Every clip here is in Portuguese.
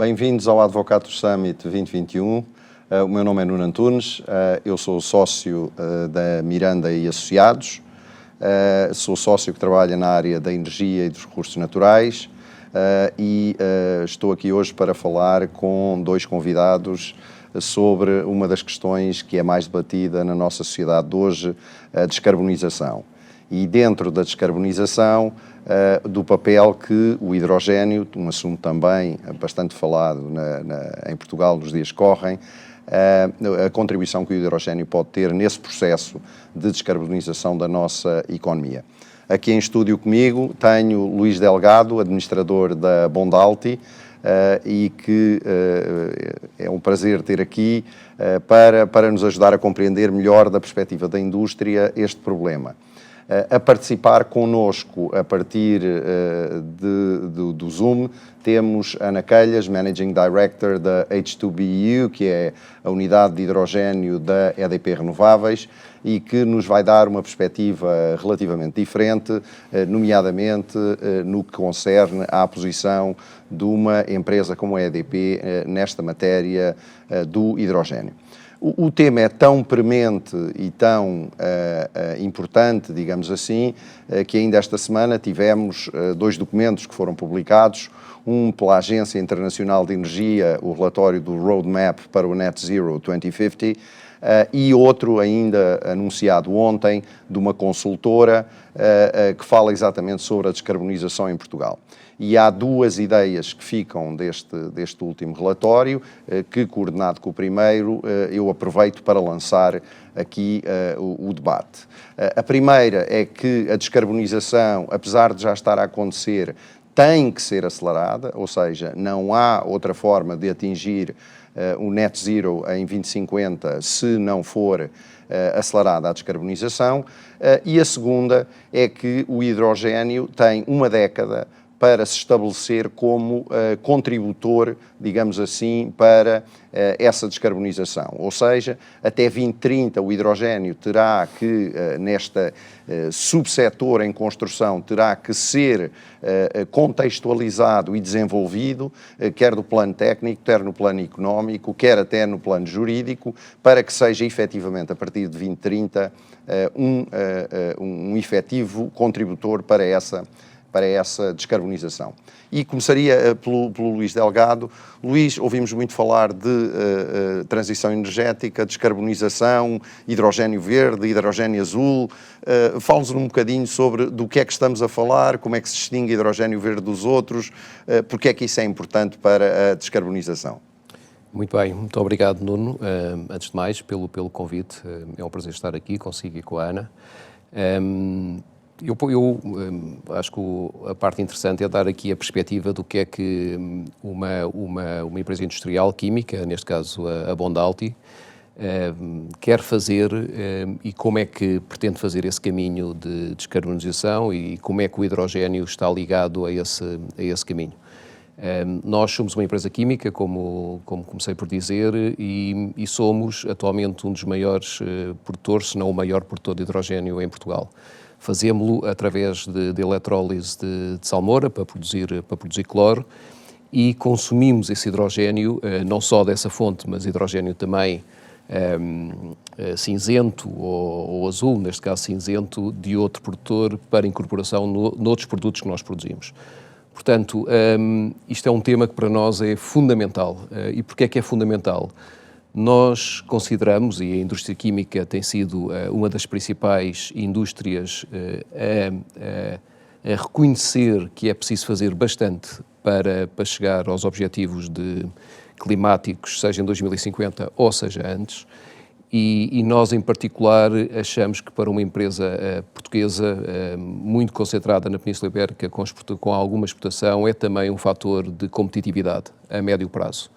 Bem-vindos ao Advocatus Summit 2021. O meu nome é Nuno Antunes, eu sou sócio da Miranda e Associados, sou sócio que trabalha na área da energia e dos recursos naturais e estou aqui hoje para falar com dois convidados sobre uma das questões que é mais debatida na nossa sociedade de hoje, a descarbonização. E dentro da descarbonização, do papel que o hidrogénio, um assunto também bastante falado em Portugal nos dias que correm, a contribuição que o hidrogénio pode ter nesse processo de descarbonização da nossa economia. Aqui em estúdio comigo tenho Luís Delgado, administrador da Bondalti, e que é um prazer ter aqui para nos ajudar a compreender melhor da perspectiva da indústria este problema. A participar connosco a partir do Zoom temos Ana Calhas, Managing Director da H2BU, que é a unidade de hidrogénio da EDP Renováveis e que nos vai dar uma perspectiva relativamente diferente, nomeadamente no que concerne à posição de uma empresa como a EDP nesta matéria do hidrogénio. O tema é tão premente e tão importante, digamos assim, que ainda esta semana tivemos dois documentos que foram publicados, um pela Agência Internacional de Energia, o relatório do Roadmap para o Net Zero 2050, e outro ainda anunciado ontem de uma consultora que fala exatamente sobre a descarbonização em Portugal. E há duas ideias que ficam deste último relatório, que, coordenado com o primeiro, eu aproveito para lançar aqui o debate. A primeira é que a descarbonização, apesar de já estar a acontecer, tem que ser acelerada, ou seja, não há outra forma de atingir o net zero em 2050 se não for acelerada a descarbonização. E a segunda é que o hidrogénio tem uma década para se estabelecer como contributor, digamos assim, para essa descarbonização. Ou seja, até 2030 o hidrogénio terá que, nesta subsetor em construção, terá que ser contextualizado e desenvolvido, quer do plano técnico, quer no plano económico, quer até no plano jurídico, para que seja efetivamente, a partir de 2030, um efetivo contributor para essa descarbonização. E começaria pelo Luís Delgado. Luís, ouvimos muito falar de transição energética, descarbonização, hidrogénio verde, hidrogénio azul. Fala-nos um bocadinho sobre do que é que estamos a falar, como é que se distingue hidrogénio verde dos outros, porque é que isso é importante para a descarbonização. Muito bem, muito obrigado, Nuno, antes de mais, pelo convite. É um prazer estar aqui consigo e com a Ana. Eu acho que a parte interessante é dar aqui a perspectiva do que é que uma empresa industrial química, neste caso a Bondalti, quer fazer e como é que pretende fazer esse caminho de descarbonização e como é que o hidrogénio está ligado a esse caminho. Nós somos uma empresa química, como comecei por dizer, e somos atualmente um dos maiores produtores, se não o maior produtor de hidrogénio em Portugal. Fazemos-lo através de eletrólise de salmoura para produzir cloro e consumimos esse hidrogénio, não só dessa fonte, mas hidrogénio também cinzento ou azul, neste caso cinzento, de outro produtor para incorporação noutros produtos que nós produzimos. Portanto, isto é um tema que para nós é fundamental. E porquê é que é fundamental? Nós consideramos, e a indústria química tem sido uma das principais indústrias a reconhecer que é preciso fazer bastante para chegar aos objetivos climáticos, seja em 2050 ou seja antes, e nós em particular achamos que para uma empresa portuguesa muito concentrada na Península Ibérica, com alguma exportação, é também um fator de competitividade a médio prazo.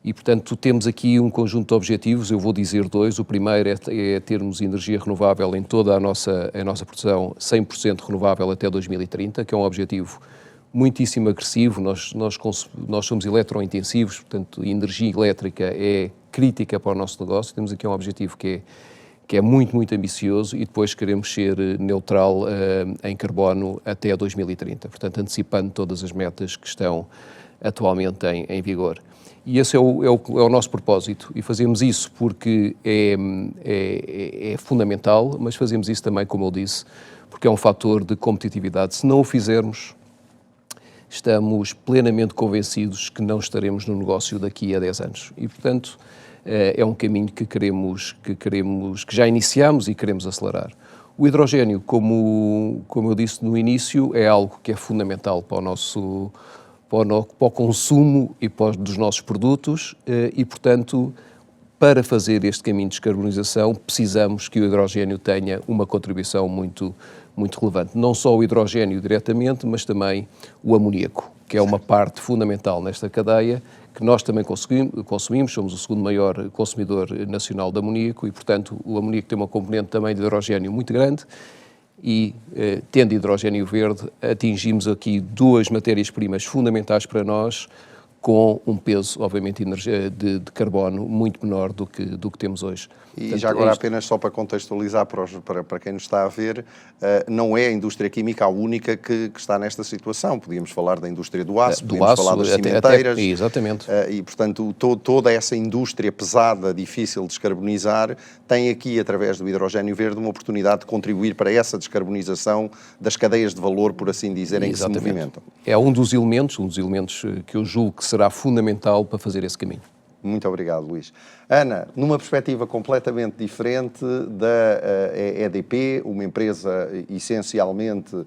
E, portanto, temos aqui um conjunto de objetivos, eu vou dizer dois. O primeiro é termos energia renovável em toda a nossa produção, 100% renovável até 2030, que é um objetivo muitíssimo agressivo. Nós somos eletrointensivos, portanto, a energia elétrica é crítica para o nosso negócio. Temos aqui um objetivo que é muito, muito ambicioso e depois queremos ser neutral em carbono até 2030. Portanto, antecipando todas as metas que estão atualmente em vigor. E esse é o nosso propósito, e fazemos isso porque é fundamental, mas fazemos isso também, como eu disse, porque é um fator de competitividade. Se não o fizermos, estamos plenamente convencidos que não estaremos no negócio daqui a 10 anos. E, portanto, é um caminho que já iniciamos e queremos acelerar. O hidrogénio, como eu disse no início, é algo que é fundamental para o consumo dos nossos produtos e, portanto, para fazer este caminho de descarbonização, precisamos que o hidrogénio tenha uma contribuição muito relevante. Não só o hidrogénio diretamente, mas também o amoníaco, que é uma parte fundamental nesta cadeia, que nós também consumimos, somos o segundo maior consumidor nacional de amoníaco e, portanto, o amoníaco tem uma componente também de hidrogénio muito grande e, tendo hidrogénio verde, atingimos aqui duas matérias-primas fundamentais para nós, com um peso, obviamente, de carbono muito menor do que temos hoje. E portanto, já agora, apenas só para contextualizar para quem nos está a ver, não é a indústria química a única que está nesta situação. Podíamos falar da indústria do aço, podíamos falar das cimenteiras. Exatamente. E, portanto, toda essa indústria pesada, difícil de descarbonizar, tem aqui, através do hidrogénio verde, uma oportunidade de contribuir para essa descarbonização das cadeias de valor, por assim dizer, em que se movimentam. É um dos elementos que eu julgo que será fundamental para fazer esse caminho. Muito obrigado, Luís. Ana, numa perspectiva completamente diferente da EDP, uma empresa essencialmente,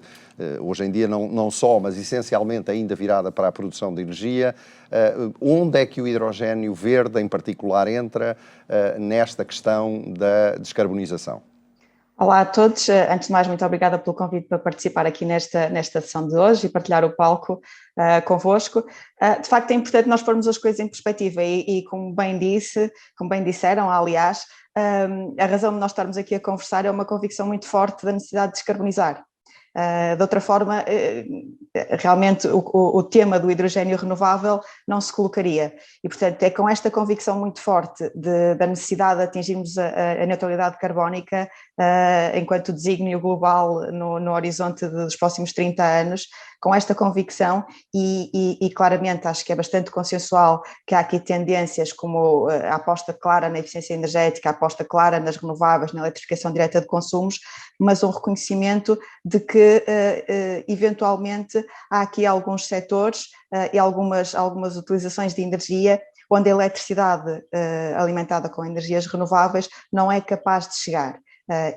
hoje em dia não só, mas essencialmente ainda virada para a produção de energia, onde é que o hidrogénio verde, em particular, entra nesta questão da descarbonização? Olá a todos, antes de mais muito obrigada pelo convite para participar aqui nesta sessão de hoje e partilhar o palco convosco. De facto é importante nós pormos as coisas em perspectiva e como bem disseram, aliás, a razão de nós estarmos aqui a conversar é uma convicção muito forte da necessidade de descarbonizar. De outra forma, realmente o tema do hidrogénio renovável não se colocaria e, portanto, é com esta convicção muito forte da necessidade de atingirmos a neutralidade carbónica enquanto desígnio global no horizonte dos próximos 30 anos, com esta convicção e claramente acho que é bastante consensual que há aqui tendências como a aposta clara na eficiência energética, a aposta clara nas renováveis, na eletrificação direta de consumos, mas um reconhecimento de que eventualmente há aqui alguns setores e algumas utilizações de energia onde a eletricidade alimentada com energias renováveis não é capaz de chegar.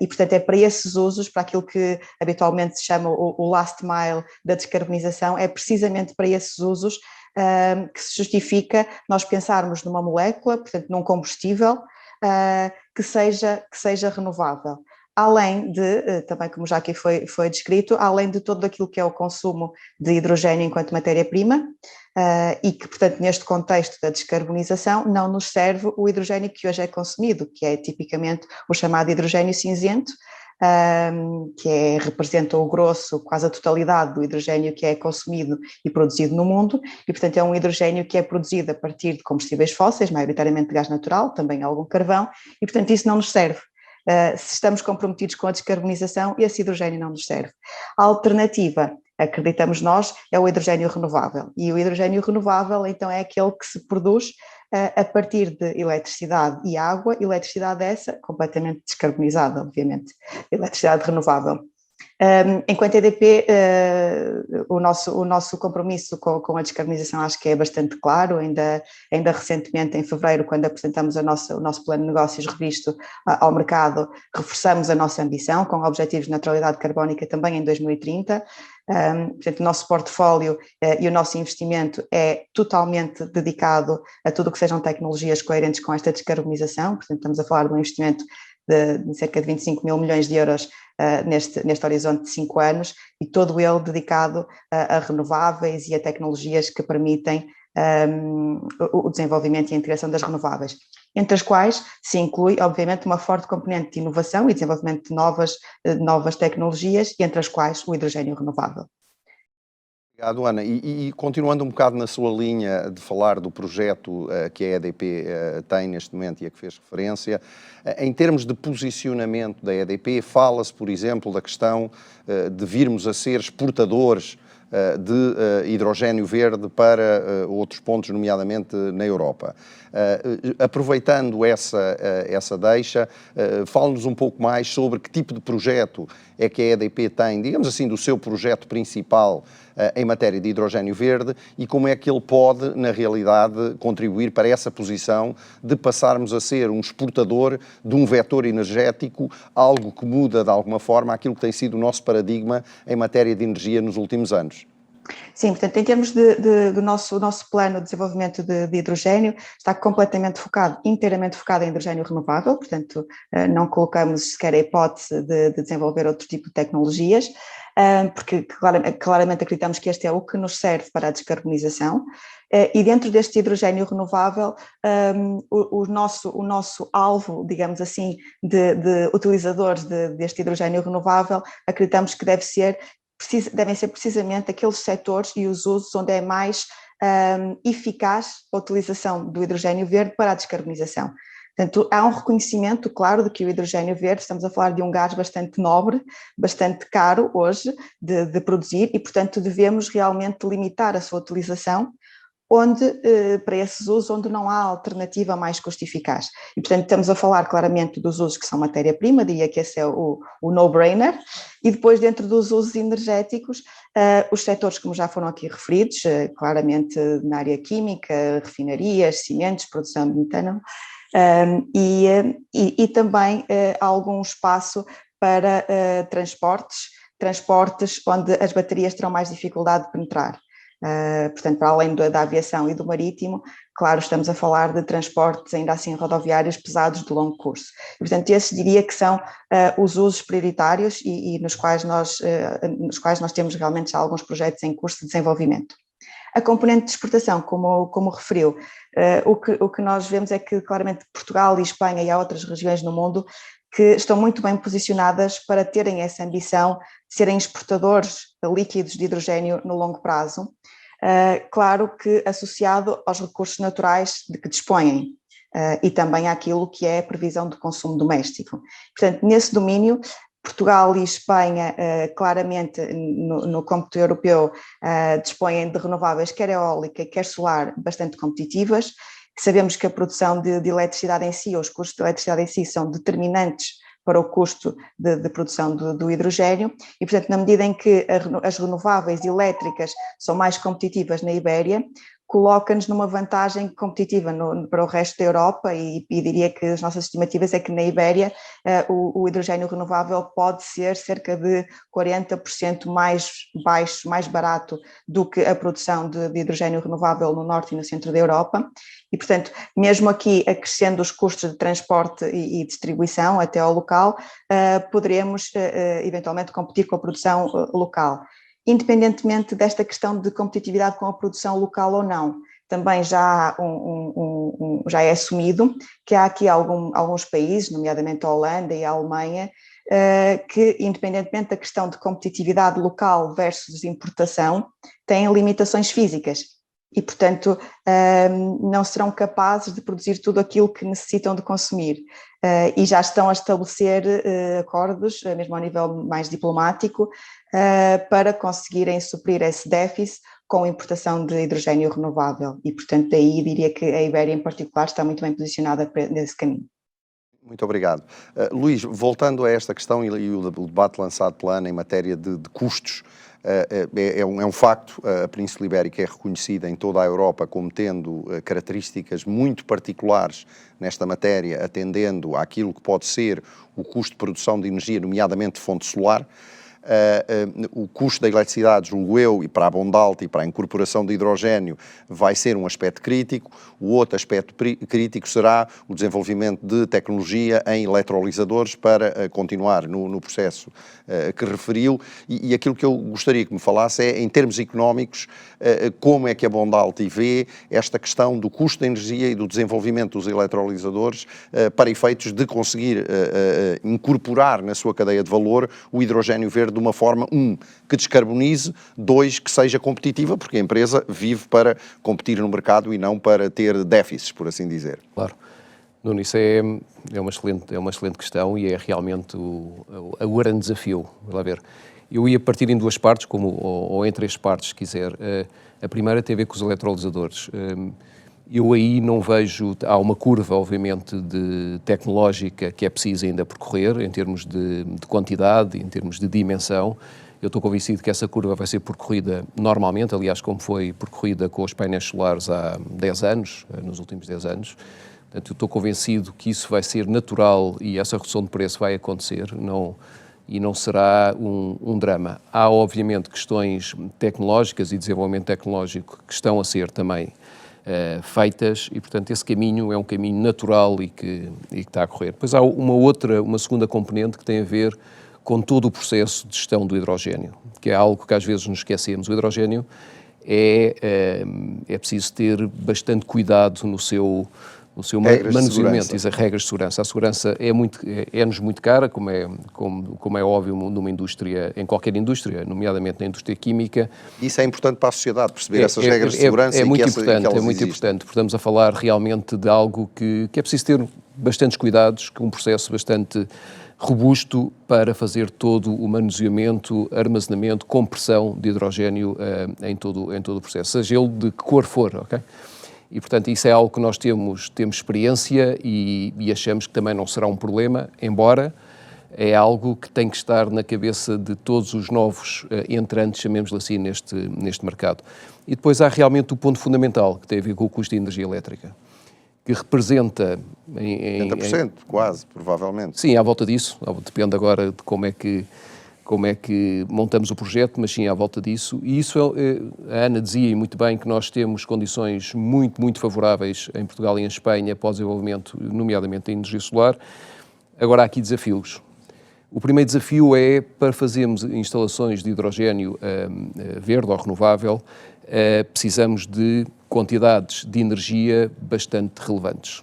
E, portanto, é para esses usos, para aquilo que habitualmente se chama o last mile da descarbonização, é precisamente para esses usos que se justifica nós pensarmos numa molécula, portanto, num combustível que seja renovável. Além de, também como já aqui foi descrito, além de todo aquilo que é o consumo de hidrogênio enquanto matéria-prima e que, portanto, neste contexto da descarbonização não nos serve o hidrogênio que hoje é consumido, que é tipicamente o chamado hidrogênio cinzento, que representa o grosso, quase a totalidade do hidrogênio que é consumido e produzido no mundo e, portanto, é um hidrogênio que é produzido a partir de combustíveis fósseis, maioritariamente de gás natural, também algum carvão, e, portanto, isso não nos serve. Se estamos comprometidos com a descarbonização, esse hidrogênio não nos serve. A alternativa, acreditamos nós, é o hidrogênio renovável. E o hidrogênio renovável, então, é aquele que se produz a partir de eletricidade e água, eletricidade essa completamente descarbonizada, obviamente, eletricidade renovável. Enquanto EDP, o nosso compromisso com a descarbonização acho que é bastante claro, ainda recentemente, em fevereiro, quando apresentamos o nosso plano de negócios revisto ao mercado, reforçamos a nossa ambição com objetivos de neutralidade carbónica também em 2030, portanto o nosso portfólio e o nosso investimento é totalmente dedicado a tudo o que sejam tecnologias coerentes com esta descarbonização, portanto estamos a falar de um investimento de cerca de 25 mil milhões de euros neste horizonte de 5 anos e todo ele dedicado a renováveis e a tecnologias que permitem o desenvolvimento e a integração das renováveis, entre as quais se inclui, obviamente, uma forte componente de inovação e desenvolvimento de novas tecnologias, entre as quais o hidrogênio renovável. Obrigado, Ana. E continuando um bocado na sua linha de falar do projeto que a EDP tem neste momento e a que fez referência, em termos de posicionamento da EDP, fala-se, por exemplo, da questão de virmos a ser exportadores de hidrogénio verde para outros pontos, nomeadamente na Europa. Aproveitando essa deixa, fale-nos um pouco mais sobre que tipo de projeto é que a EDP tem, digamos assim, do seu projeto principal em matéria de hidrogénio verde e como é que ele pode, na realidade, contribuir para essa posição de passarmos a ser um exportador de um vetor energético, algo que muda, de alguma forma, aquilo que tem sido o nosso paradigma em matéria de energia nos últimos anos. Sim, portanto, em termos do nosso plano de desenvolvimento de hidrogénio, está completamente focado, inteiramente focado em hidrogénio renovável, portanto, não colocamos sequer a hipótese de desenvolver outro tipo de tecnologias, porque claramente acreditamos que este é o que nos serve para a descarbonização. E dentro deste hidrogénio renovável, o nosso alvo, digamos assim, de utilizadores deste hidrogénio renovável, acreditamos que devem ser precisamente aqueles setores e os usos onde é mais eficaz a utilização do hidrogénio verde para a descarbonização. Portanto, há um reconhecimento, claro, de que o hidrogénio verde, estamos a falar de um gás bastante nobre, bastante caro hoje de produzir e, portanto, devemos realmente limitar a sua utilização para esses usos onde não há alternativa mais custo-eficaz. E, portanto, estamos a falar claramente dos usos que são matéria-prima, diria que esse é o no-brainer, e depois dentro dos usos energéticos, os setores como já foram aqui referidos, claramente na área química, refinarias, cimentos, produção de metano, e também há algum espaço para transportes onde as baterias terão mais dificuldade de penetrar. Portanto, para além da aviação e do marítimo, claro, estamos a falar de transportes ainda assim rodoviários pesados de longo curso. E, portanto, esses diria que são os usos prioritários e nos quais nós temos realmente já alguns projetos em curso de desenvolvimento. A componente de exportação, como referiu, o que nós vemos é que claramente Portugal e Espanha e há outras regiões no mundo que estão muito bem posicionadas para terem essa ambição de serem exportadores líquidos de hidrogénio no longo prazo, claro que associado aos recursos naturais de que dispõem e também àquilo que é a previsão de consumo doméstico. Portanto, nesse domínio, Portugal e Espanha, claramente no cômputo europeu, dispõem de renováveis, quer eólica, quer solar, bastante competitivas. Sabemos que a produção de eletricidade em si, ou os custos de eletricidade em si, são determinantes para o custo de produção do hidrogénio e, portanto, na medida em que as renováveis elétricas são mais competitivas na Ibéria, coloca-nos numa vantagem competitiva para o resto da Europa e diria que as nossas estimativas é que na Ibéria o hidrogénio renovável pode ser cerca de 40% mais baixo, mais barato do que a produção de hidrogénio renovável no norte e no centro da Europa e, portanto, mesmo aqui acrescendo os custos de transporte e distribuição até ao local, poderemos eventualmente competir com a produção local. Independentemente desta questão de competitividade com a produção local ou não, também já, já é assumido que há aqui alguns países, nomeadamente a Holanda e a Alemanha, que independentemente da questão de competitividade local versus importação, têm limitações físicas e, portanto, não serão capazes de produzir tudo aquilo que necessitam de consumir. E já estão a estabelecer acordos, mesmo ao nível mais diplomático, para conseguirem suprir esse déficit com a importação de hidrogénio renovável. E, portanto, daí diria que a Ibéria em particular está muito bem posicionada nesse caminho. Muito obrigado. Luís, voltando a esta questão e o debate lançado pela Ana em matéria de custos, é um facto, a Península Ibérica é reconhecida em toda a Europa como tendo características muito particulares nesta matéria, atendendo àquilo que pode ser o custo de produção de energia, nomeadamente de fonte solar. O custo da eletricidade, julgo eu, e para a Bondalta e para a incorporação de hidrogénio vai ser um aspecto crítico. O outro aspecto crítico será o desenvolvimento de tecnologia em eletrolisadores para continuar no processo que referiu. E aquilo que eu gostaria que me falasse é, em termos económicos, como é que a Bondalta vê esta questão do custo da energia e do desenvolvimento dos eletrolisadores para efeitos de conseguir incorporar na sua cadeia de valor o hidrogénio verde de uma forma, que descarbonize, 2, que seja competitiva, porque a empresa vive para competir no mercado e não para ter déficits, por assim dizer. Claro. Nuno, isso é uma excelente questão e é realmente o grande desafio. Vamos lá ver. Eu ia partir em duas partes, ou em três partes, se quiser. A primeira tem a ver com os eletrolisadores. Eu aí não vejo... Há uma curva, obviamente, tecnológica que é preciso ainda percorrer, em termos de quantidade, em termos de dimensão. Eu estou convencido que essa curva vai ser percorrida normalmente, aliás, como foi percorrida com os painéis solares há 10 anos, nos últimos 10 anos. Portanto, eu estou convencido que isso vai ser natural e essa redução de preço vai acontecer, e não será um drama. Há, obviamente, questões tecnológicas e desenvolvimento tecnológico que estão a ser também feitas e, portanto, esse caminho é um caminho natural e que está a correr. Depois há uma segunda componente que tem a ver com todo o processo de gestão do hidrogénio, que é algo que às vezes nos esquecemos. O hidrogénio é preciso ter bastante cuidado no seu manuseamento, as regras de segurança. A segurança é-nos muito cara, como é óbvio numa indústria, em qualquer indústria, nomeadamente na indústria química. Isso é importante para a sociedade, perceber essas regras de segurança é muito que importante, elas é muito importante, porque estamos a falar realmente de algo que é preciso ter bastantes cuidados, que é um processo bastante robusto para fazer todo o manuseamento, armazenamento, compressão de hidrogénio em todo o processo, seja ele de que cor for, ok? E, portanto, isso é algo que nós temos experiência e achamos que também não será um problema, embora é algo que tem que estar na cabeça de todos os novos entrantes, chamemos-lhe assim, neste mercado. E depois há realmente o ponto fundamental, que tem a ver com o custo de energia elétrica, que representa... 70%, quase, provavelmente. Sim, à volta disso, depende agora de como é que montamos o projeto, mas sim, à volta disso. E isso, a Ana dizia muito bem que nós temos condições muito, muito favoráveis em Portugal e em Espanha para o desenvolvimento, nomeadamente da energia solar. Agora há aqui desafios. O primeiro desafio é para fazermos instalações de hidrogénio verde ou renovável, precisamos de quantidades de energia bastante relevantes.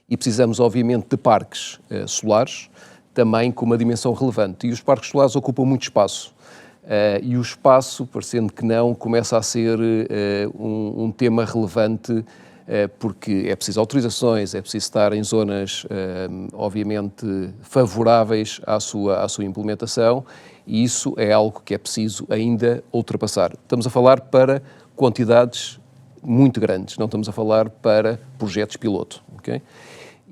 E precisamos, obviamente, de parques solares, também com uma dimensão relevante. E os parques solares ocupam muito espaço. E o espaço, parecendo que não, começa a ser um tema relevante, porque é preciso autorizações, é preciso estar em zonas, obviamente, favoráveis à sua implementação, e isso é algo que é preciso ainda ultrapassar. Estamos a falar para quantidades muito grandes, não estamos a falar para projetos piloto, ok?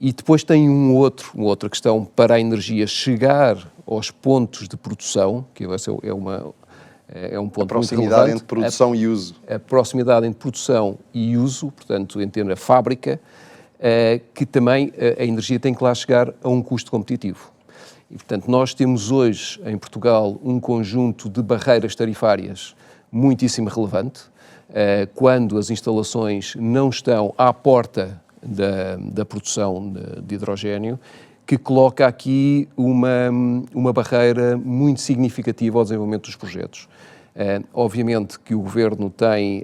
E depois tem uma outra questão para a energia chegar aos pontos de produção, que é um ponto muito relevante. A proximidade entre produção e uso. A proximidade entre produção e uso, portanto, em termos da fábrica, que também a energia tem que lá chegar a um custo competitivo. E, portanto, nós temos hoje em Portugal um conjunto de barreiras tarifárias muitíssimo relevante, quando as instalações não estão à porta da produção de hidrogénio, que coloca aqui uma barreira muito significativa ao desenvolvimento dos projetos. Obviamente que o Governo tem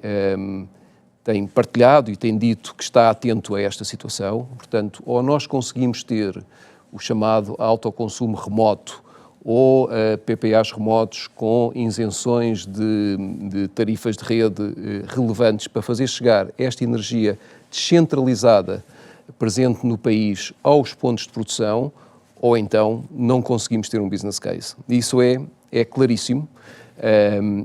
partilhado e tem dito que está atento a esta situação, portanto, ou nós conseguimos ter o chamado autoconsumo remoto ou PPAs remotos com isenções de tarifas de rede relevantes para fazer chegar esta energia descentralizada, presente no país, aos pontos de produção, ou então não conseguimos ter um business case. Isso é claríssimo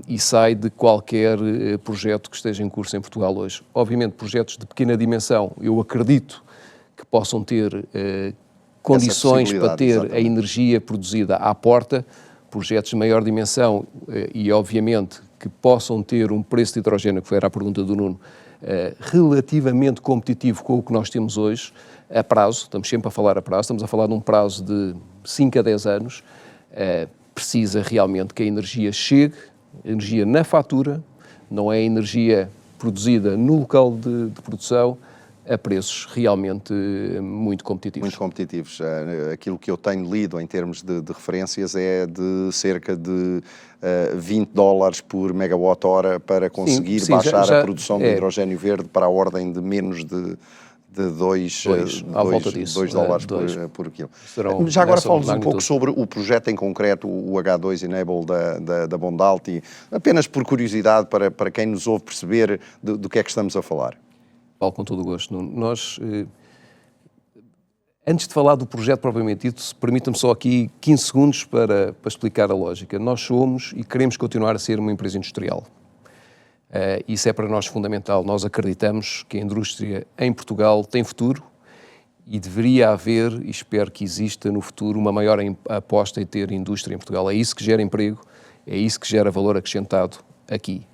e sai de qualquer projeto que esteja em curso em Portugal hoje. Obviamente, projetos de pequena dimensão, eu acredito que possam ter condições para ter exatamente a energia produzida à porta, projetos de maior dimensão e, obviamente, que possam ter um preço de hidrogénio, que foi a pergunta do Nuno, relativamente competitivo com o que nós temos hoje, a prazo, estamos sempre a falar a prazo, estamos a falar de um prazo de 5 a 10 anos, precisa realmente que a energia chegue, energia na fatura, não é energia produzida no local de produção, a preços realmente muito competitivos. Muito competitivos. Aquilo que eu tenho lido em termos de referências é de cerca de $20 por megawatt-hora para conseguir baixar a produção de hidrogénio verde para a ordem de menos de $2 por quilo. Já agora falo-nos um pouco sobre o projeto em concreto, o H2 Enable da Bondalti, apenas por curiosidade para quem nos ouve perceber do que é que estamos a falar. Paulo, com todo o gosto. Nós, Antes de falar do projeto propriamente dito, permita-me só aqui 15 segundos para explicar a lógica. Nós somos e queremos continuar a ser uma empresa industrial. Isso é para nós fundamental. Nós acreditamos que a indústria em Portugal tem futuro e deveria haver, e espero que exista no futuro, uma maior aposta em ter indústria em Portugal. É isso que gera emprego, é isso que gera valor acrescentado aqui.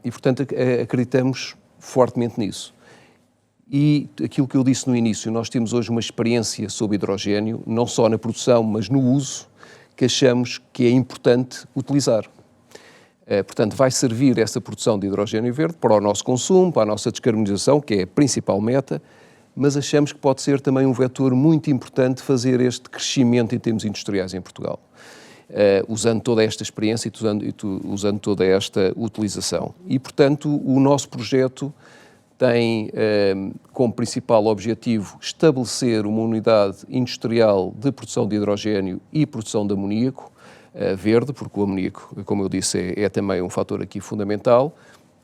E, portanto, acreditamos fortemente nisso. E aquilo que eu disse no início, nós temos hoje uma experiência sobre hidrogénio, não só na produção, mas no uso, que achamos que é importante utilizar. Portanto, vai servir essa produção de hidrogénio verde para o nosso consumo, para a nossa descarbonização, que é a principal meta, mas achamos que pode ser também um vetor muito importante fazer este crescimento em termos industriais em Portugal, usando toda esta experiência e usando toda esta utilização. E, portanto, o nosso projeto tem como principal objetivo estabelecer uma unidade industrial de produção de hidrogénio e produção de amoníaco verde, porque o amoníaco, como eu disse, é também um fator aqui fundamental,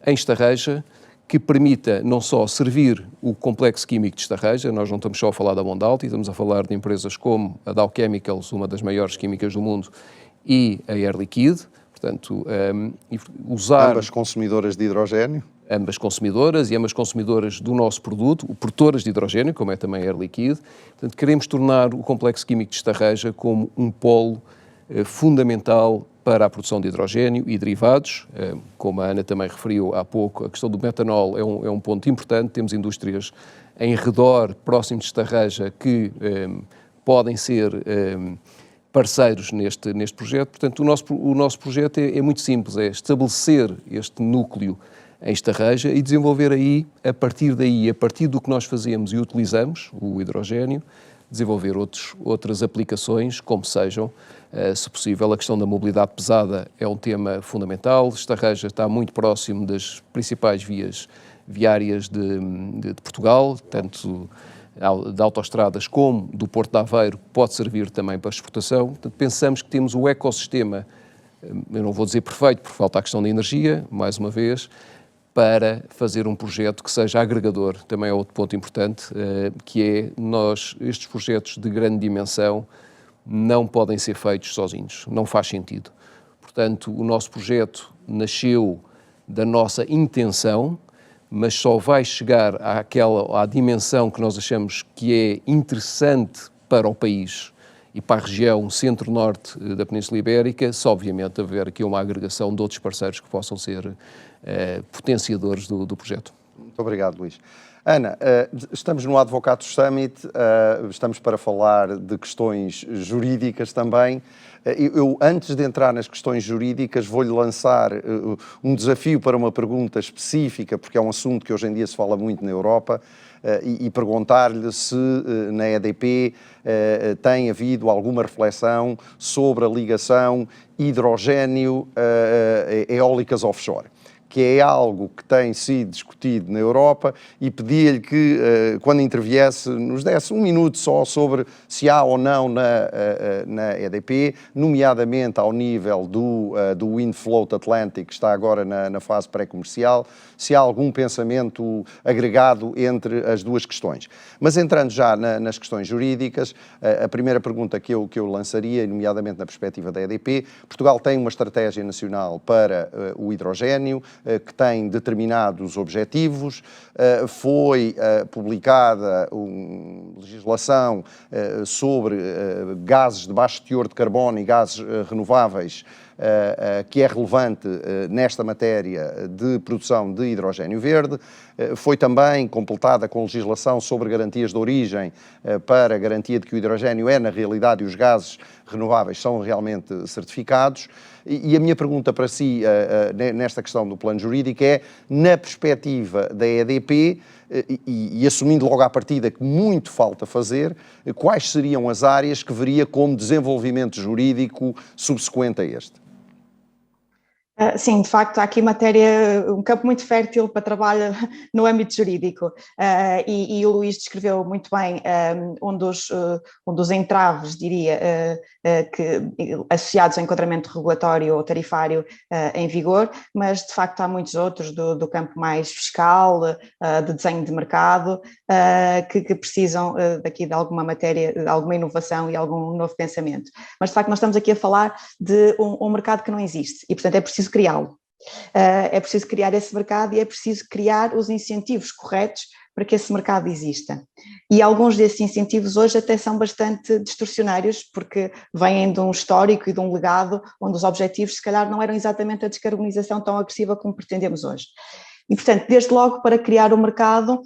em Estarreja, que permita não só servir o complexo químico de Estarreja, nós não estamos só a falar da Mondelez, estamos a falar de empresas como a Dow Chemicals, uma das maiores químicas do mundo, e a Air Liquide, portanto, usar... Ambas consumidoras de hidrogénio? Ambas consumidoras e ambas consumidoras do nosso produto, produtoras de hidrogénio, como é também a Air Liquide. Portanto, queremos tornar o complexo químico de Estarreja como um polo fundamental para a produção de hidrogénio e derivados. Como a Ana também referiu há pouco, a questão do metanol é um ponto importante. Temos indústrias em redor, próximo de Estarreja, que podem ser parceiros neste projeto. Portanto, o nosso projeto é muito simples, é estabelecer este núcleo em Estarreja e desenvolver aí, a partir do que nós fazemos e utilizamos, o hidrogénio, desenvolver outras aplicações, como sejam, se possível. A questão da mobilidade pesada é um tema fundamental. Estarreja está muito próximo das principais vias viárias de Portugal, tanto de autoestradas como do Porto de Aveiro, pode servir também para exportação. Portanto, pensamos que temos o ecossistema, eu não vou dizer perfeito, porque falta a questão da energia, mais uma vez, para fazer um projeto que seja agregador. Também é outro ponto importante, que é estes projetos de grande dimensão não podem ser feitos sozinhos, não faz sentido. Portanto, o nosso projeto nasceu da nossa intenção, mas só vai chegar à dimensão que nós achamos que é interessante para o país e para a região centro-norte da Península Ibérica, se obviamente haver aqui uma agregação de outros parceiros que possam ser potenciadores do projeto. Muito obrigado, Luís. Ana, estamos no Advocatus Summit, estamos para falar de questões jurídicas também. Eu, antes de entrar nas questões jurídicas, vou-lhe lançar um desafio para uma pergunta específica, porque é um assunto que hoje em dia se fala muito na Europa, e perguntar-lhe se na EDP tem havido alguma reflexão sobre a ligação hidrogénio-eólicas offshore, que é algo que tem sido discutido na Europa, e pedi-lhe que, quando interviesse, nos desse um minuto só sobre se há ou não na EDP, nomeadamente ao nível do Wind Float Atlantic, que está agora na fase pré-comercial, se há algum pensamento agregado entre as duas questões. Mas entrando já nas questões jurídicas, a primeira pergunta que eu lançaria, nomeadamente na perspectiva da EDP, Portugal tem uma estratégia nacional para o hidrogénio, que tem determinados objetivos, foi publicada legislação sobre gases de baixo teor de carbono e gases renováveis, que é relevante nesta matéria de produção de hidrogénio verde. Foi também completada com legislação sobre garantias de origem para a garantia de que o hidrogénio é, na realidade, e os gases renováveis são realmente certificados. E a minha pergunta para si, nesta questão do plano jurídico, é, na perspectiva da EDP, e assumindo logo à partida que muito falta fazer, quais seriam as áreas que veria como desenvolvimento jurídico subsequente a este? Sim, de facto, há aqui um campo muito fértil para trabalho no âmbito jurídico, e o Luís descreveu muito bem um dos entraves, diria, associados ao enquadramento regulatório ou tarifário em vigor, mas de facto há muitos outros do campo mais fiscal, de desenho de mercado, que precisam daqui de alguma matéria, de alguma inovação e algum novo pensamento. Mas de facto nós estamos aqui a falar de um mercado que não existe e, portanto, é preciso criá-lo. É preciso criar esse mercado e é preciso criar os incentivos corretos para que esse mercado exista. E alguns desses incentivos hoje até são bastante distorcionários, porque vêm de um histórico e de um legado onde os objetivos, se calhar, não eram exatamente a descarbonização tão agressiva como pretendemos hoje. E, portanto, desde logo, para criar o mercado,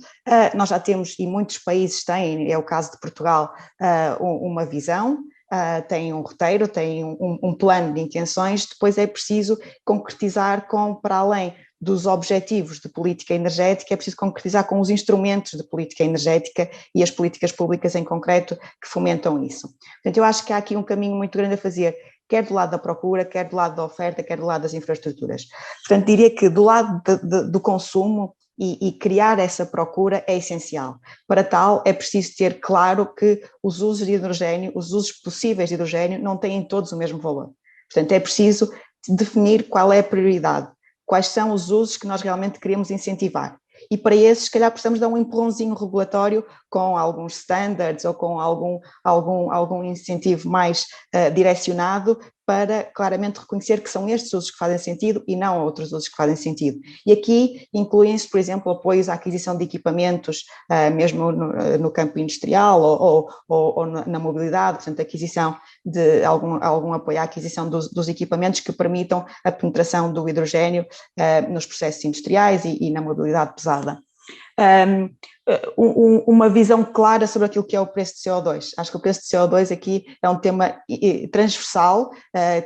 nós já temos, e muitos países têm, é o caso de Portugal, uma visão, tem um roteiro, tem um plano de intenções, depois é preciso concretizar para além dos objetivos de política energética, é preciso concretizar com os instrumentos de política energética e as políticas públicas em concreto que fomentam isso. Portanto, eu acho que há aqui um caminho muito grande a fazer, quer do lado da procura, quer do lado da oferta, quer do lado das infraestruturas. Portanto, diria que do lado do consumo, e criar essa procura é essencial. Para tal, é preciso ter claro que os usos de hidrogênio, os usos possíveis de hidrogênio, não têm todos o mesmo valor. Portanto, é preciso definir qual é a prioridade, quais são os usos que nós realmente queremos incentivar. E para esses, se calhar, precisamos dar um empurrãozinho regulatório com alguns standards ou com algum incentivo mais direcionado para claramente reconhecer que são estes usos que fazem sentido e não outros usos que fazem sentido. E aqui incluem-se, por exemplo, apoios à aquisição de equipamentos, mesmo no campo industrial ou na mobilidade, portanto, aquisição de algum apoio à aquisição dos equipamentos que permitam a penetração do hidrogênio nos processos industriais e na mobilidade pesada. Uma visão clara sobre aquilo que é o preço de CO2. Acho que o preço de CO2 aqui é um tema transversal,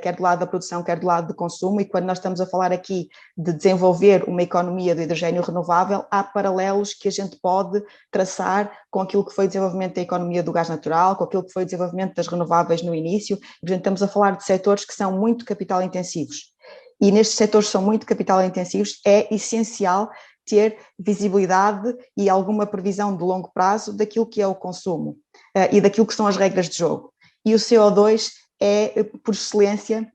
quer do lado da produção, quer do lado do consumo, e quando nós estamos a falar aqui de desenvolver uma economia do hidrogênio renovável, há paralelos que a gente pode traçar com aquilo que foi o desenvolvimento da economia do gás natural, com aquilo que foi o desenvolvimento das renováveis no início. Portanto, estamos a falar de setores que são muito capital intensivos. E nestes setores que são muito capital intensivos, é essencial ter visibilidade e alguma previsão de longo prazo daquilo que é o consumo e daquilo que são as regras de jogo. E o CO2 é, por excelência,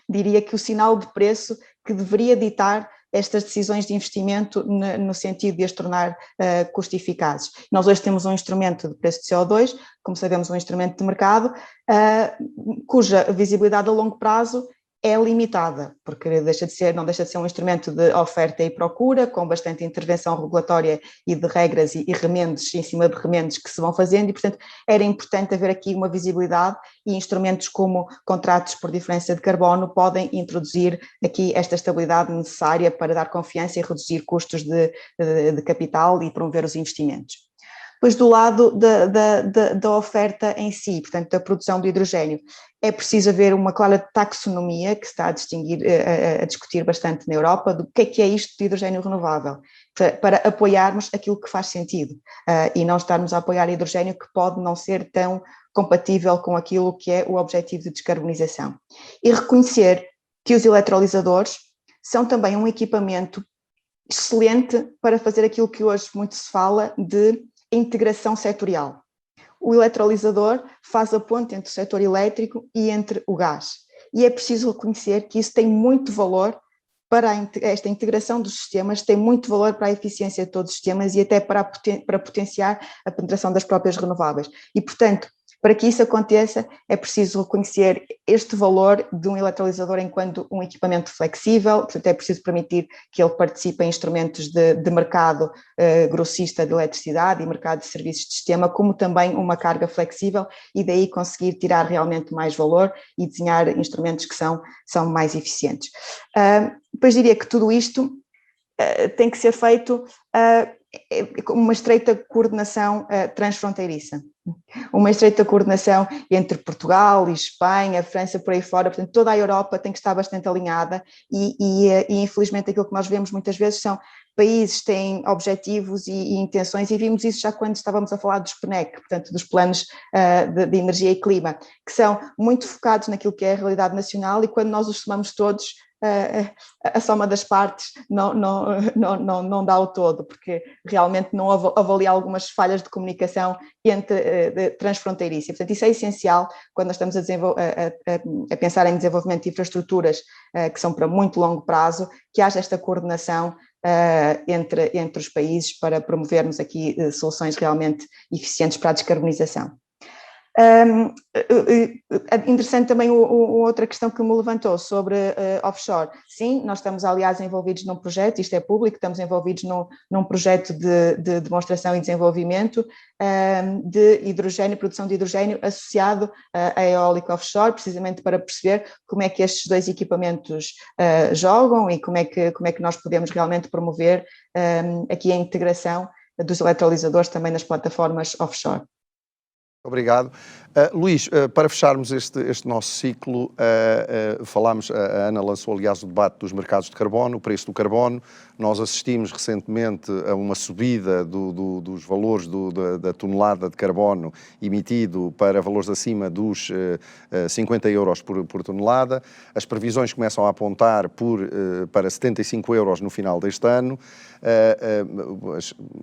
diria que o sinal de preço que deveria ditar estas decisões de investimento no sentido de as tornar custo-eficazes. Nós hoje temos um instrumento de preço de CO2, como sabemos, um instrumento de mercado, cuja visibilidade a longo prazo é limitada, porque não deixa de ser um instrumento de oferta e procura, com bastante intervenção regulatória e de regras e remendos em cima de remendos que se vão fazendo, e portanto era importante haver aqui uma visibilidade, e instrumentos como contratos por diferença de carbono podem introduzir aqui esta estabilidade necessária para dar confiança e reduzir custos de capital e promover os investimentos. Depois, do lado da oferta em si, portanto, da produção de hidrogênio, é preciso haver uma clara taxonomia que se está a discutir bastante na Europa, do que é isto de hidrogênio renovável, para apoiarmos aquilo que faz sentido e não estarmos a apoiar hidrogênio que pode não ser tão compatível com aquilo que é o objetivo de descarbonização. E reconhecer que os eletrolisadores são também um equipamento excelente para fazer aquilo que hoje muito se fala de integração setorial. O eletrolisador faz a ponte entre o setor elétrico e entre o gás. E é preciso reconhecer que isso tem muito valor para esta integração dos sistemas, tem muito valor para a eficiência de todos os sistemas e até para potenciar a penetração das próprias renováveis. E, portanto, para que isso aconteça, é preciso reconhecer este valor de um eletrolisador enquanto um equipamento flexível, portanto é preciso permitir que ele participe em instrumentos de mercado grossista de eletricidade e mercado de serviços de sistema, como também uma carga flexível, e daí conseguir tirar realmente mais valor e desenhar instrumentos que são mais eficientes. Depois diria que tudo isto tem que ser feito uma estreita coordenação transfronteiriça. Uma estreita coordenação entre Portugal e Espanha, França, por aí fora, portanto toda a Europa tem que estar bastante alinhada e infelizmente aquilo que nós vemos muitas vezes são países que têm objetivos e intenções, e vimos isso já quando estávamos a falar dos PNEC, portanto dos planos de energia e clima, que são muito focados naquilo que é a realidade nacional, e quando nós os somamos todos, a soma das partes não dá o todo, porque realmente não avalia algumas falhas de comunicação transfronteiriça. Portanto, isso é essencial quando nós estamos a pensar em desenvolvimento de infraestruturas que são para muito longo prazo, que haja esta coordenação entre os países para promovermos aqui soluções realmente eficientes para a descarbonização. Interessante também outra questão que me levantou sobre offshore. Sim, nós estamos aliás envolvidos num projeto, isto é público, estamos envolvidos num projeto de demonstração e desenvolvimento de hidrogênio, produção de hidrogênio associado a eólico offshore, precisamente para perceber como é que estes dois equipamentos jogam e como é que nós podemos realmente promover aqui a integração dos eletrolisadores também nas plataformas offshore. Obrigado. Luís, para fecharmos este nosso ciclo, falámos, a Ana lançou aliás o debate dos mercados de carbono, o preço do carbono. Nós assistimos recentemente a uma subida dos valores da tonelada de carbono emitido para valores acima dos 50 euros por tonelada. As previsões começam a apontar para 75 euros no final deste ano.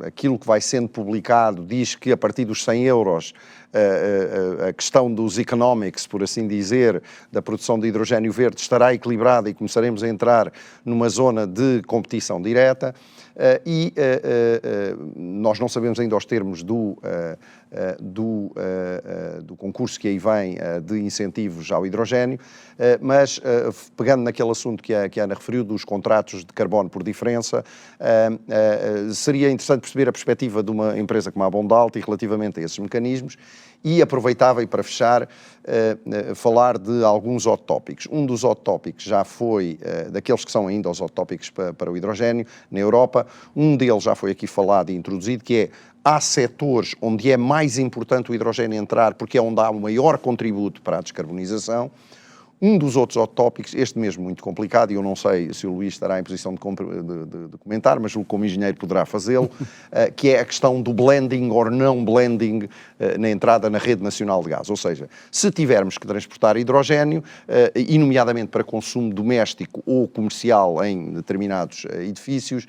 Aquilo que vai sendo publicado diz que a partir dos 100 euros a questão dos economics, por assim dizer, da produção de hidrogênio verde estará equilibrada e começaremos a entrar numa zona de competição direta. Nós não sabemos ainda os termos do concurso que aí vem de incentivos ao hidrogênio, mas pegando naquele assunto que a Ana referiu dos contratos de carbono por diferença, seria interessante perceber a perspectiva de uma empresa como a Bondalt e relativamente a esses mecanismos, e aproveitava, e para fechar, falar de alguns hot topics. Um dos hot topics já foi, daqueles que são ainda os hot topics para o hidrogênio na Europa, um deles já foi aqui falado e introduzido, que é: há setores onde é mais importante o hidrogênio entrar porque é onde há o maior contributo para a descarbonização. Um dos outros hot topics, este mesmo muito complicado, e eu não sei se o Luís estará em posição de comentar, mas como engenheiro poderá fazê-lo, que é a questão do blending ou não blending na entrada na rede nacional de gás. Ou seja, se tivermos que transportar hidrogênio, e nomeadamente para consumo doméstico ou comercial em determinados edifícios,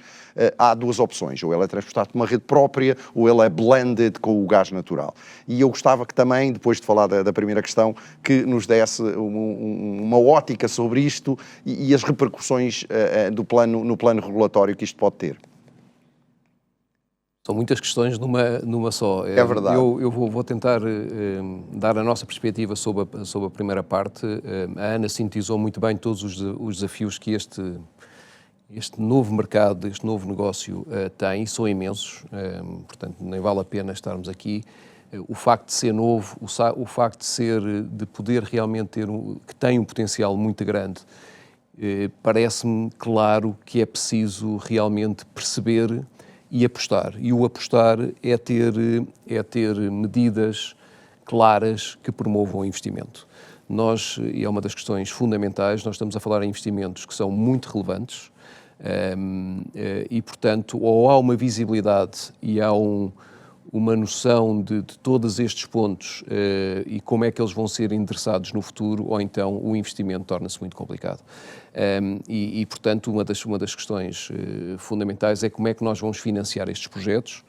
há duas opções: ou ele é transportado por uma rede própria, ou ele é blended com o gás natural. E eu gostava que também, depois de falar da primeira questão, que nos desse uma ótica sobre isto e as repercussões no plano regulatório que isto pode ter. São muitas questões numa só. É verdade. Eu vou tentar dar a nossa perspectiva sobre a primeira parte. A Ana sintetizou muito bem todos os desafios que este novo mercado, este novo negócio tem, são imensos, portanto nem vale a pena estarmos aqui. O facto de ser novo, o facto de poder realmente que tem um potencial muito grande, parece-me claro que é preciso realmente perceber e apostar. E o apostar é ter medidas claras que promovam o investimento. E é uma das questões fundamentais, nós estamos a falar em investimentos que são muito relevantes, e portanto ou há uma visibilidade e há uma noção de todos estes pontos e como é que eles vão ser endereçados no futuro, ou então o investimento torna-se muito complicado. Portanto, uma das questões fundamentais é como é que nós vamos financiar estes projetos.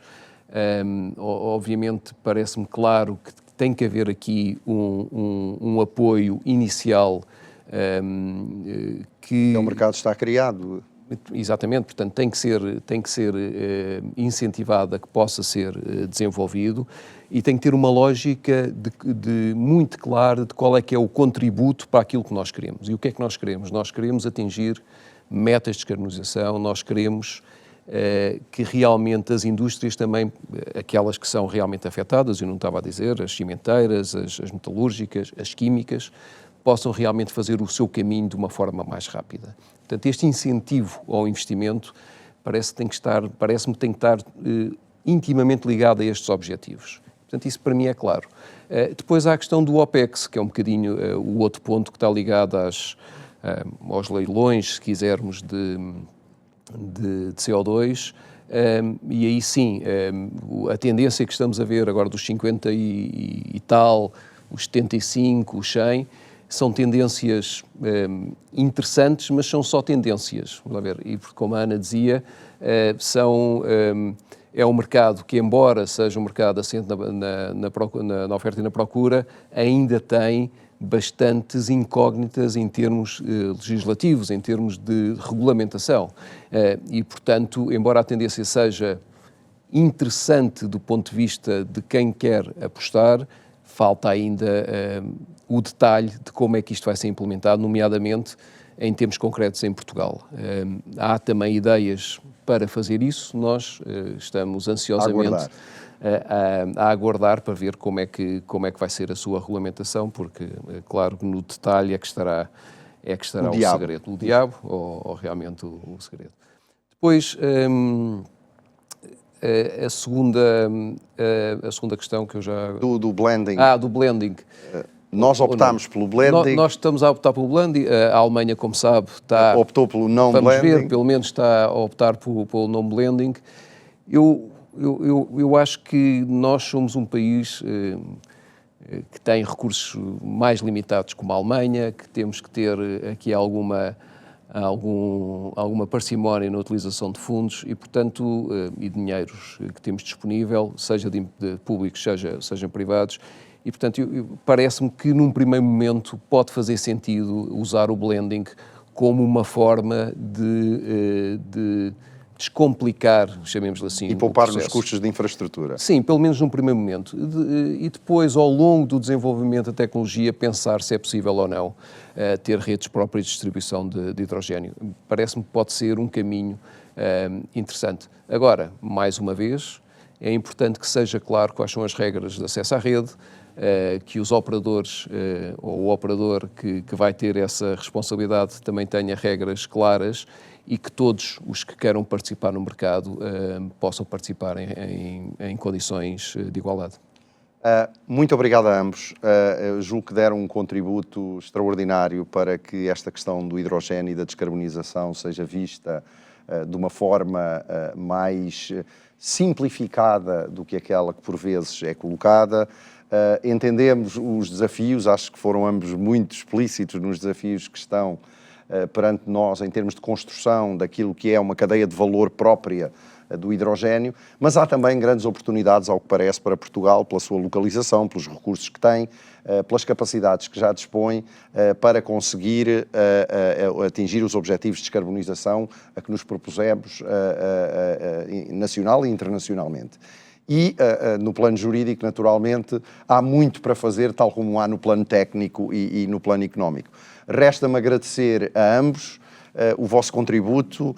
Obviamente, parece-me claro que tem que haver aqui um apoio inicial que... O mercado está criado. Exatamente, portanto tem que ser incentivado a que possa ser desenvolvido, e tem que ter uma lógica muito clara de qual é que é o contributo para aquilo que nós queremos. E o que é que nós queremos? Nós queremos atingir metas de descarbonização, nós queremos que realmente as indústrias também, aquelas que são realmente afetadas, eu não estava a dizer, as cimenteiras, as metalúrgicas, as químicas, possam realmente fazer o seu caminho de uma forma mais rápida. Portanto, este incentivo ao investimento parece-me que tem que estar intimamente ligado a estes objetivos. Portanto, isso para mim é claro. Depois há a questão do OPEX, que é um bocadinho o outro ponto que está ligado aos leilões, se quisermos, de CO2, e aí sim, a tendência que estamos a ver agora dos 50 e tal, os 75, os 100, são tendências interessantes, mas são só tendências, vamos lá ver, e como a Ana dizia, é um mercado que, embora seja um mercado assente na oferta e na procura, ainda tem bastantes incógnitas em termos legislativos, em termos de regulamentação. E, portanto, embora a tendência seja interessante do ponto de vista de quem quer apostar, falta ainda o detalhe de como é que isto vai ser implementado, nomeadamente em termos concretos em Portugal. Há também ideias para fazer isso, nós estamos ansiosamente a aguardar para ver como é que vai ser a sua regulamentação, porque, claro, no detalhe é que estará o segredo, o diabo ou realmente o segredo. Depois, a segunda questão que eu já... Do blending. Do blending. Nós optámos pelo blending. Nós estamos a optar pelo blending. A Alemanha, como sabe, optou pelo não blending. Vamos ver, pelo menos está a optar pelo não blending. Eu acho que nós somos um país que tem recursos mais limitados como a Alemanha, que temos que ter aqui alguma parcimónia na utilização de fundos e, portanto, e dinheiros que temos disponível, seja de públicos, sejam privados. E, portanto, parece-me que num primeiro momento pode fazer sentido usar o blending como uma forma de descomplicar, chamemos-lhe assim, e poupar nos custos de infraestrutura. Sim, pelo menos num primeiro momento. E depois, ao longo do desenvolvimento da tecnologia, pensar se é possível ou não ter redes próprias de distribuição de hidrogénio. Parece-me que pode ser um caminho interessante. Agora, mais uma vez, é importante que seja claro quais são as regras de acesso à rede, que os operadores, ou o operador que vai ter essa responsabilidade também tenha regras claras e que todos os que queiram participar no mercado possam participar em condições de igualdade. Muito obrigado a ambos. Eu julgo que deram um contributo extraordinário para que esta questão do hidrogénio e da descarbonização seja vista de uma forma mais simplificada do que aquela que por vezes é colocada. Entendemos os desafios, acho que foram ambos muito explícitos nos desafios que estão perante nós em termos de construção daquilo que é uma cadeia de valor própria do hidrogénio, mas há também grandes oportunidades, ao que parece, para Portugal, pela sua localização, pelos recursos que tem, pelas capacidades que já dispõe para conseguir atingir os objetivos de descarbonização a que nos propusemos nacional e internacionalmente. E no plano jurídico, naturalmente, há muito para fazer, tal como há no plano técnico e no plano económico. Resta-me agradecer a ambos o vosso contributo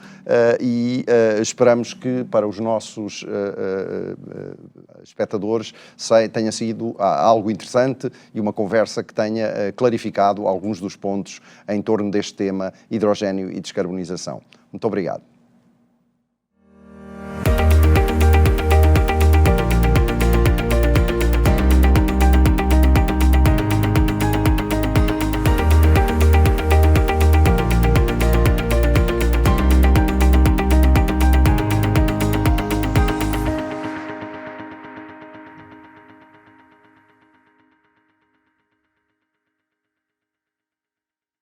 e esperamos que para os nossos espectadores tenha sido algo interessante e uma conversa que tenha clarificado alguns dos pontos em torno deste tema hidrogénio e descarbonização. Muito obrigado.